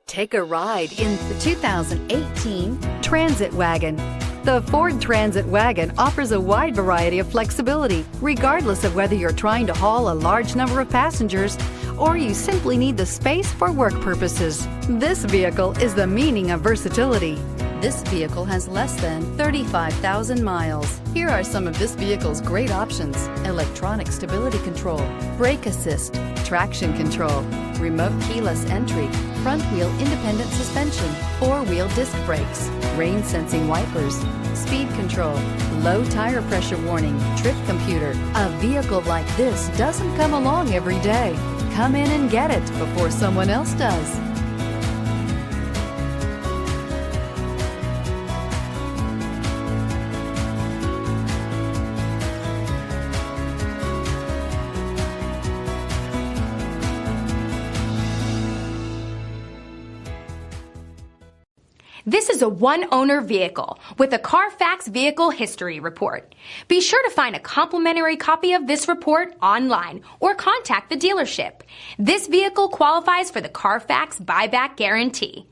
Take a ride in the 2018 Transit Wagon. The Ford Transit Wagon offers a wide variety of flexibility, regardless of whether you're trying to haul a large number of passengers or you simply need the space for work purposes. This vehicle is the meaning of versatility. This vehicle has less than 35,000 miles. Here are some of this vehicle's great options: electronic stability control, brake assist, traction control, remote keyless entry, front wheel independent suspension, four-wheel disc brakes, rain sensing wipers, speed control, low tire pressure warning, trip computer. A vehicle like this doesn't come along every day. Come in and get it before someone else does. This is a one-owner vehicle with a Carfax Vehicle History Report. Be sure to find a complimentary copy of this report online or contact the dealership. This vehicle qualifies for the Carfax Buyback Guarantee.